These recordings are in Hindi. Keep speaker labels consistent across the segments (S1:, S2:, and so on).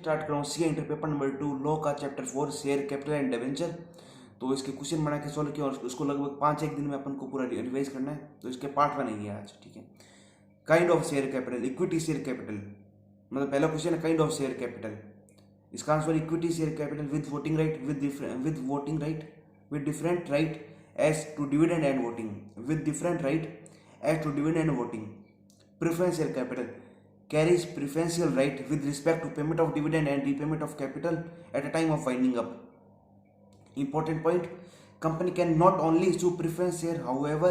S1: स्टार्ट कर रहा हूँ C inter paper number 2 law का chapter 4 share capital and debenture. तो इसके क्वेश्चन बना के सॉल्व किया और उसको लगभग 5-1 दिन में अपन को पूरा रिवाइज करना है। तो इसके पार्ट बनेंगे आज, ठीक है। Kind of share capital, equity share capital, मतलब पहला क्वेश्चन है काइंड ऑफ शेयर कैपिटल। इसका answer equity share capital with voting right, with different right as to dividend and voting, with different right as to dividend and voting. Preference share capital carries preferential right with respect to payment of dividend and repayment of capital at a time of winding up. Important point: company can not only issue preference share, however,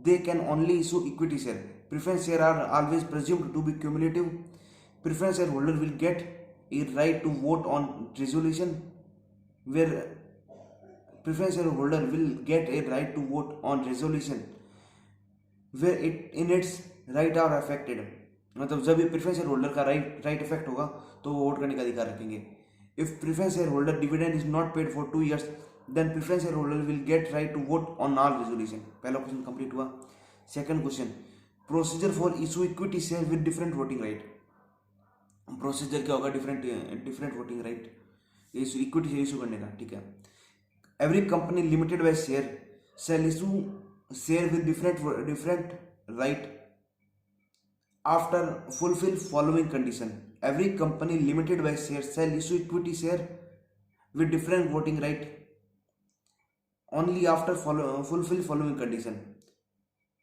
S1: they can only issue equity share. Preference share are always presumed to be cumulative. Preference shareholder will get a right to vote on resolution where preference shareholder will get a right to vote on resolution where its right are affected. मतलब जब भी प्रेफरेंस शेयर होल्डर का राइट इफेक्ट होगा तो वो वोट करने का अधिकार रखेंगे। If preference share holder dividend is not paid for 2 years, then preference share holder will get right to vote on all resolution. पहला क्वेश्चन कंप्लीट हुआ। Second question, procedure for issue equity share with different voting right. Procedure क्या होगा? Different voting right issue equity share issue करने का, ठीक है। Every company limited by share shall issue share with different right after fulfill following condition. Every company limited by shares shall issue equity share with different voting right only after fulfill following condition.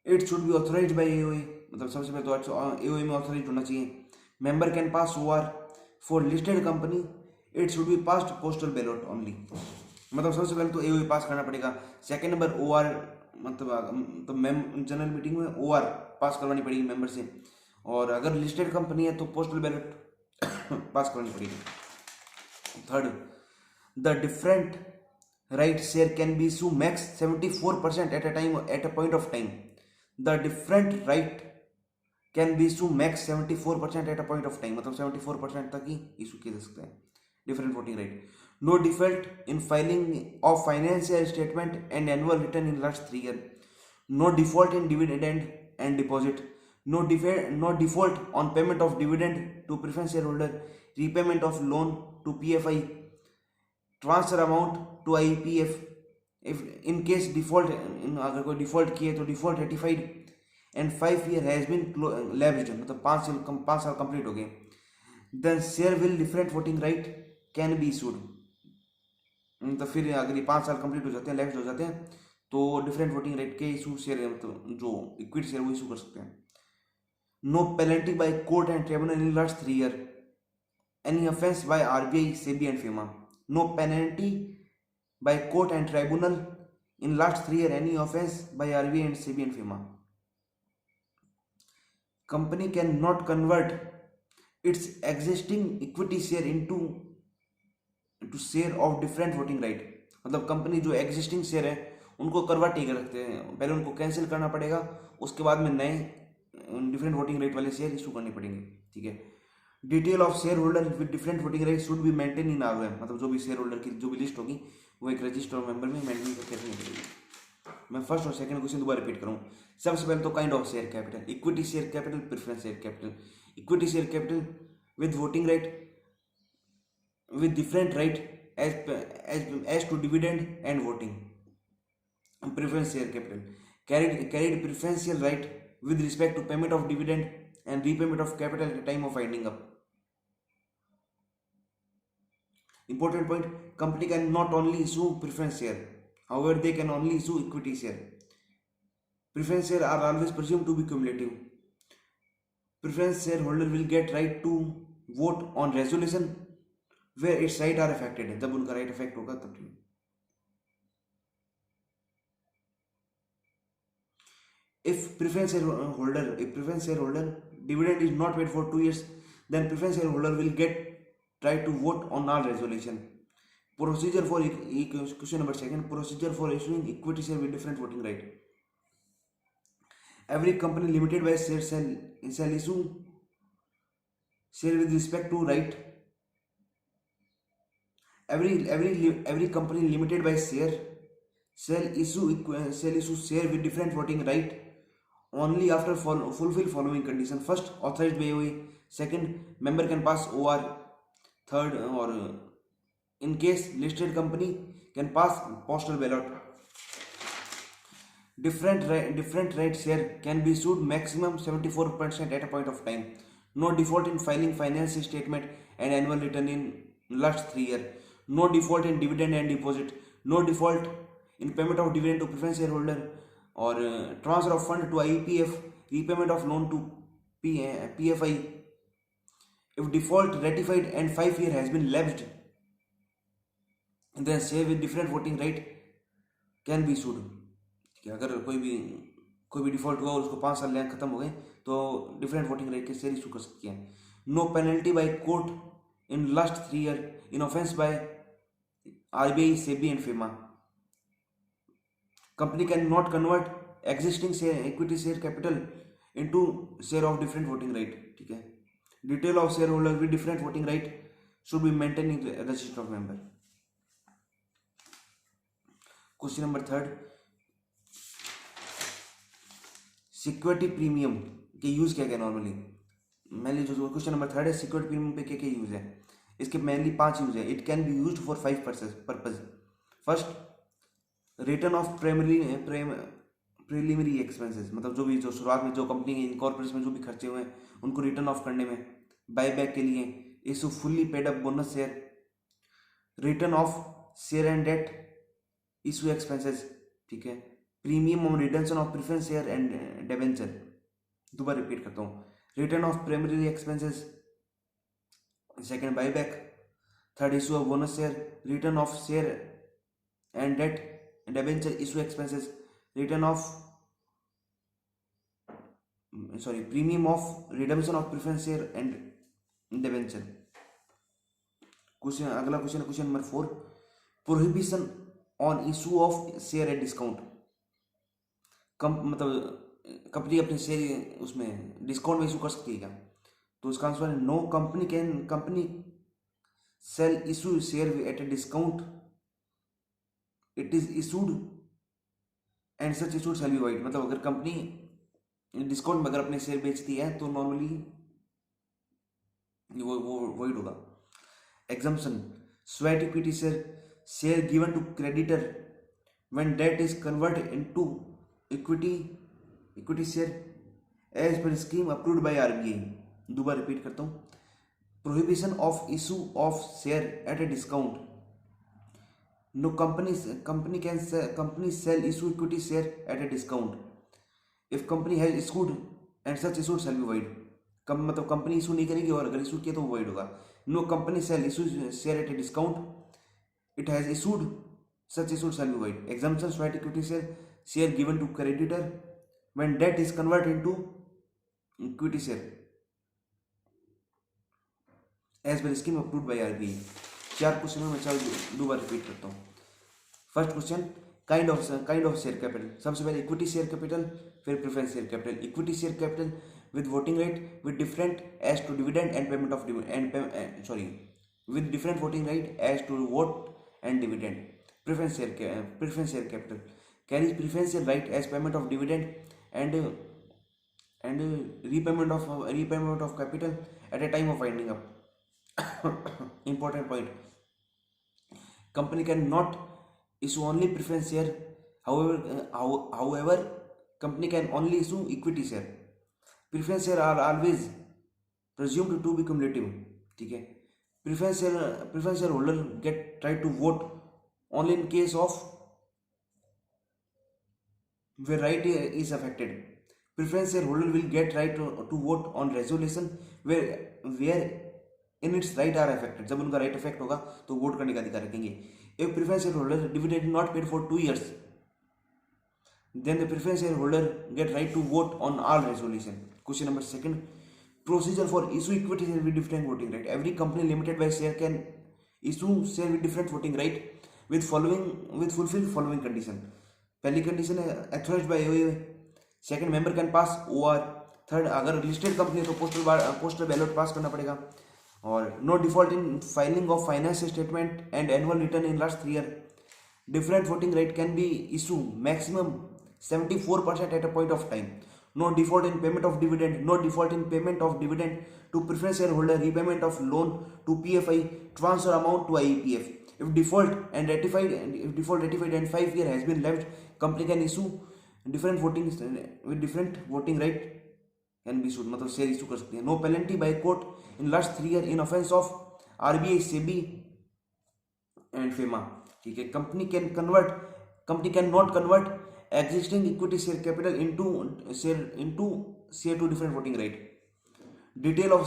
S1: It should be authorized by AOA, मतलब सबसे पहले तो AOA में ऑथोराइज होना चाहिए। Member can pass OR for listed company, it should be passed postal ballot only. मतलब सबसे पहले तो AOA पास करना पड़ेगा। सेकंड नंबर OR, मतलब तो जनरल मीटिंग में OR पास करवानी पड़ेगी मेंबर से, और अगर लिस्टेड कंपनी है तो पोस्टल बैलेट पास करनी पड़ेगी। Third, the different right share can be issue max 74% at a point of time. The different right can be issue max 74% at a point of time, मतलब 74% तक ही इशू किए जा सकते हैं different voting right. No default in filing of financial statement and annual return in last 3 years। No default in dividend and deposit. No default on payment of dividend to preference shareholder, repayment of loan to PFI, transfer amount to IPF. If in case default, अगर कोई default किए तो default ratified and 5 year has been lapsed, मतलब 5 साल complete हो गए, then share will different voting right can be issued। तो फिर अगर ये 5 साल complete हो जाते हैं, lapsed हो जाते हैं, तो different voting right के इशू शेयर, मतलब जो इक्विटी शेयर वो इशू कर सकते हैं। No penalty by court and tribunal in last 3 years. Any offence by RBI, SEBI and FEMA. No penalty by court and tribunal in last 3 years. Any offence by RBI and SEBI and FEMA. Company cannot convert its existing equity share into share of different voting right. मतलब कंपनी जो एग्जिस्टिंग शेयर है उनको कन्वर्ट नहीं कर सकते हैं, पहले उनको कैंसिल करना पड़ेगा, उसके बाद में नए डिफरेंट वोटिंग राइट वाले शेयर इशू करने पड़ेंगे, ठीक है। Detail of share holder with different voting right should be maintain in ROM, मतलब जो भी शेयर होल्डर की जो भी लिस्ट होगी वो एक रजिस्टर मेंबर में मेंटेन करके रखनी पड़ेगी। मैं फर्स्ट और सेकंड क्वेश्चन दोबारा रिपीट करूँ। सबसे पहले तो kind of share capital, equity share capital, preference share capital. Equity share capital with voting right with different right as to dividend and voting. Preference share capital carried preferential right with respect to payment of dividend and repayment of capital at the time of winding up. Important point: company can not only issue preference share, however they can only issue equity share. Preference share are always presumed to be cumulative. Preference shareholder will get right to vote on resolution where its right are affected, जब उनका right affect होगा तब ठीक। If preference shareholder dividend is not paid for 2 years, then preference shareholder will get right to vote on all resolution. Procedure for question number 2, procedure for issuing equity share with different voting right. Every company limited by share shall issue share with respect to right. Every company limited by share shall issue share with different voting right only after fulfill following condition. First, authorized by AOA. Second, member can pass OR. Third, और in case listed company can pass postal ballot. Different right share can be issued maximum 74% at a point of time. No default in filing financial statement and annual return in last 3 years. No default in dividend and deposit. No default in payment of dividend to preference shareholder or transfer of fund to IEPF, repayment of loan to PFI. If default ratified and 5 year has been lapsed, then share with different voting right can be issued. ठीक है, अगर कोई भी डिफॉल्ट हुआ और उसको 5 साल खत्म हो गए तो डिफरेंट वोटिंग राइट के शेयर इशू कर सकती है. No penalty by court in last 3 year in offence by RBI, SEBI and FEMA. Company can not convert existing share equity share capital into share of different voting right. ठीक है, detail of share holder with different voting right should be maintain in register of member. Question number 3, security premium के यूज क्या क्या नॉर्मली. मेनली जो क्वेश्चन नंबर 3 है, सिक्योरिटी प्रीमियम पे क्या क्या यूज है. इसके मेनली 5 यूज है. It can be used for 5 purpose. First, return of preliminary expenses, मतलब जो शुरुआत में जो कंपनी के इनकॉर्पोरेशन में जो भी खर्चे हुए हैं उनको रिटर्न ऑफ करने में. बाय बैक के लिए, issue fully paid up bonus share, written of share and debt issue expenses. ठीक है, premium on redemption of preference share and debenture. दोबारा रिपीट करता हूँ. Written of primary expenses, second buyback, third issue of bonus share, written of share and debt debenture issue expenses, return off premium of redemption of preference share and debenture. अगला question number 4, prohibition on issue of share at discount. मतलब कंपनी अपने शेयर उसमें डिस्काउंट में इशू कर सकती है क्या. तो उसका आंसर है no. Company shall issue share at a discount, it is issued and such issued shall be void. मतलब अगर कंपनी डिस्काउंट में अगर अपने शेयर बेचती है तो नॉर्मली वो वाइड होगा. Exemption, sweat equity share given to creditor when debt is converted into equity share as per scheme approved by RBI. दोबारा रिपीट करता हूँ. Prohibition of issue of share at a discount. No company shall issue equity share at a discount if company has issued and such issued shall be void. मतलब कंपनी इशू नहीं करेगी और अगर इशू किया तो वो वाइड होगा. No company shall issue share at a discount, it has issued such issued shall be void. Exemption, sweat equity share given to creditor when debt is converted into equity share as per scheme approved by RBI. 4 question में मैं दोबारा रिपीट करता हूँ. First question, kind of share capital. सबसे पहले इक्विटी शेयर कैपिटल, फिर preference share capital. Equity share capital with voting right with different as to dividend and payment of with different voting right as to vote and dividend. Preference share capital carries preferential right as payment of dividend and repayment of capital at a time of winding up. Important point, company can not issue only preference share. However, company can only issue equity share. Preference share are always presumed to be cumulative. ठीक है, preference share holder get right to vote only in case of where right is affected. Preference shareholder will get right to vote on resolution where in its right are affected. जब उनका right affect होगा तो वोट करने का अधिकार रखेंगे. If preference shareholder dividend not paid for 2 years, then the preference shareholder get right to vote on all resolution. Question number 2, procedure for issue equity share with different voting right. Every company limited by share can issue share with different voting right with fulfill following condition. पहली कंडीशन है authorised by OA. Second, member can pass OR. Third, अगर लिस्टेड कंपनी है तो पोस्टल बैलेट पास करना पड़ेगा. और no default in filing of financial statement and annual return in last 3 year. Different voting right can be issue maximum 74% at a point of time. No default in payment of dividend, no default in payment of dividend to preference share holder, repayment of loan to PFI, transfer amount to IEPF. If default and ratified, and 5 year has been left, company can issue different voting with different voting right can be issued, मतलब शेयर इशू कर सकते हैं. No penalty by court in last 3 year in offence of RBI, SEBI and FEMA. ठीक है. Company can not convert existing equity share capital into share to different voting right. Detail of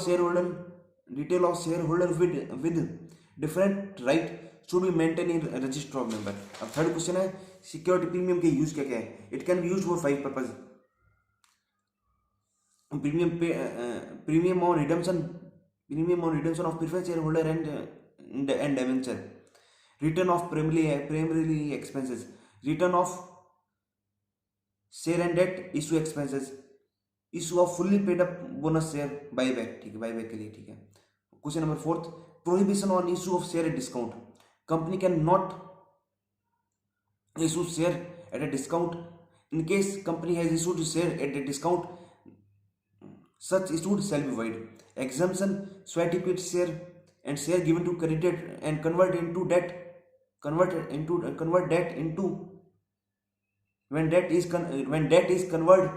S1: shareholder with different right should be maintained in register of member. अब थर्ड क्वेश्चन है सिक्योरिटी प्रीमियम के यूज क्या क्या है. It can be use for 5 purpose. Premium on redemption of preference share holder and debenture, return of primary expenses, return of share and debt issue expenses, issue of fully paid up bonus share buyback. ठीक है, बाईबैक के लिए. ठीक है. Question number 4, prohibition on issue of share at discount. Company can not issue share at a discount. In case company has issued share at a discount, such issued shall be void. Exemption, sweat equity share and share given to credited and convert debt into when debt is converted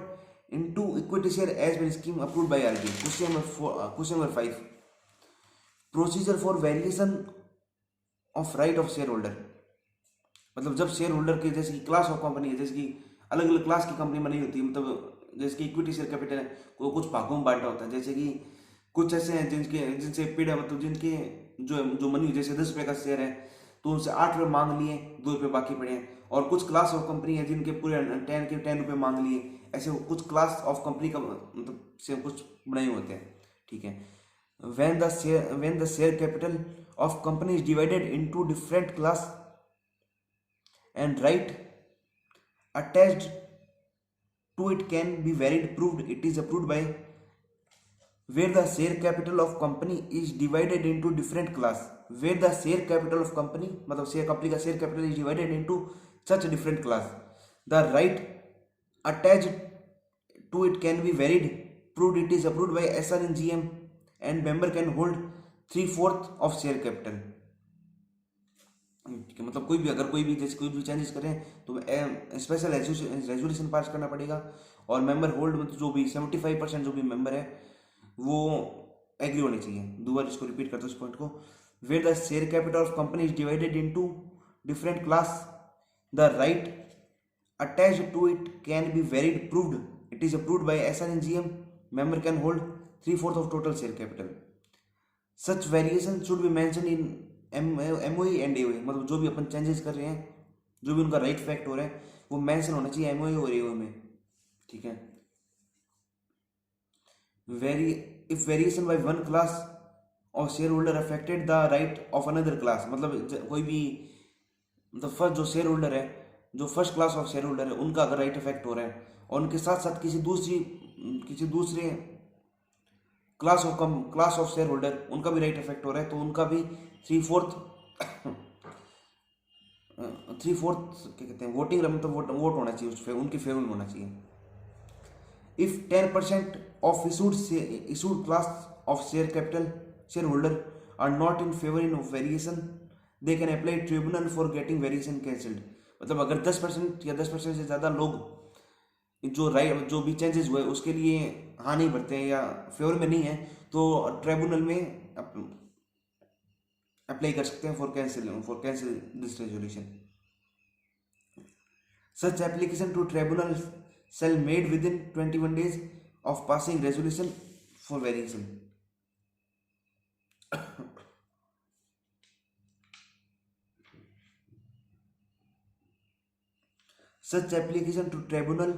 S1: into equity share as per scheme approved by RBI. Question number 5, procedure for variation of right of share holder. मतलब जब शेयर होल्डर के जैसे कि क्लास ऑफ कंपनी है, जैसे कि अलग अलग क्लास की कंपनी बनी होती है, मतलब जैसे कि इक्विटी शेयर कैपिटल है को कुछ भागों में बांटा होता है. जैसे कि कुछ ऐसे हैं जिनसे पेड़ मतलब जिनके जो मनी जैसे 10 रुपये का शेयर है तो उनसे 8 रुपये मांग लिए, 2 रुपये बाकी पड़े हैं. और कुछ क्लास ऑफ कंपनी है जिनके पूरे 10 रुपये मांग लिए. ऐसे कुछ क्लास ऑफ कंपनी का मतलब से कुछ बनाए होते हैं. ठीक है. when the share capital of company is divided into different class and right attached to it can be varied proved it is approved by. Where the share capital of company is divided into different class, where the share capital of company मतलब शेयर कंपनी का share capital is divided into such different class, the right attached to it can be varied proved it is approved by SR and GM and member can hold 3/4 of share capital. मतलब कोई भी जैसे कोई भी चेंजेस करें तो स्पेशल रेजोल्यूशन पास करना पड़ेगा. और मेंबर होल्ड मतलब जो भी 75% जो भी मेंबर है वो एग्री होने चाहिए. दोबारा इसको रिपीट करते हैं इस पॉइंट को. Where the share capital of company is divided into different class, the right attached to it can be varied proved it is approved by SR and GM. Member can hold 3/4 of total share capital. Such variation should be mentioned in MOE and AOA. मतलब जो भी अपन चेंजेस कर रहे हैं, जो भी उनका राइट फैक्ट हो रहा है वो मेंशन होना चाहिए MOE और AOA में. ठीक है. If variation by one class of shareholder affected the right of another class, मतलब कोई भी मतलब फर्स्ट जो शेयर होल्डर है, जो first class of share holder है, उनका अगर राइट इफेक्ट हो रहा है और उनके साथ साथ किसी दूसरे क्लास ऑफ शेयर होल्डर उनका भी राइट इफेक्ट हो रहा है तो उनका भी 3/4 क्या कहते हैं वोटिंग मतलब वोट होना चाहिए उस उनके फेवर में होना चाहिए. If 10% of issued class of share capital share holder are not in favour in variation they can apply tribunal for getting variation cancelled. मतलब अगर 10% या 10% से ज़्यादा लोग जो भी चेंजेस हुए उसके लिए हाँ नहीं भरते हैं या फेवर में नहीं है तो ट्रिब्यूनल में अप्लाई कर सकते हैं for cancel this resolution. Such application to tribunal shall made within 21 days of passing resolution for variation. Such application to tribunal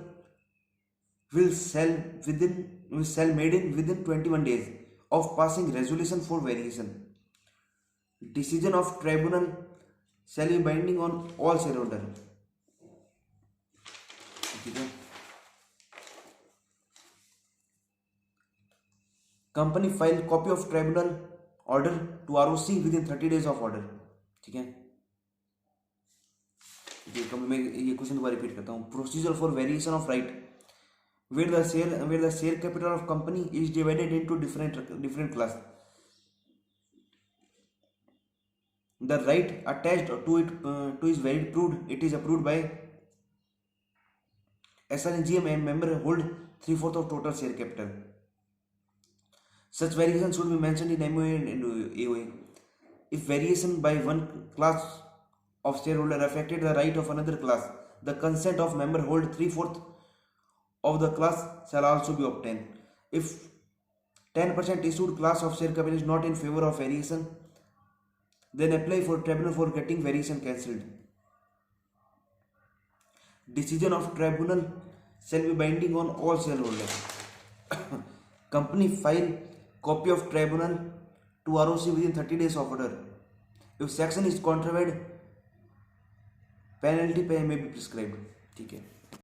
S1: will shall made in within 21 days of passing resolution for variation. Decision of tribunal shall be binding on all shareholder. ठीक है. Company file copy of tribunal order to ROC within 30 days of order. ठीक है. मैं ये क्वेश्चन दोबारा रिपीट करता हूँ. Procedure for variation of right where the share capital of company is divided into different class. The right attached to it to is valid proved it is approved by SRNGM and member hold 3/4 of total share capital. Such variation should be mentioned in MOA and AOA. If variation by one class of shareholder affected the right of another class, the consent of member hold 3/4 of the class shall also be obtained. If 10% issued class of share capital is not in favor of variation, then apply for tribunal for getting variation cancelled. Decision of tribunal shall be binding on all shareholders. Company file copy of tribunal to ROC within 30 days of order. If section is contravened, penalty may be prescribed. ठीक है.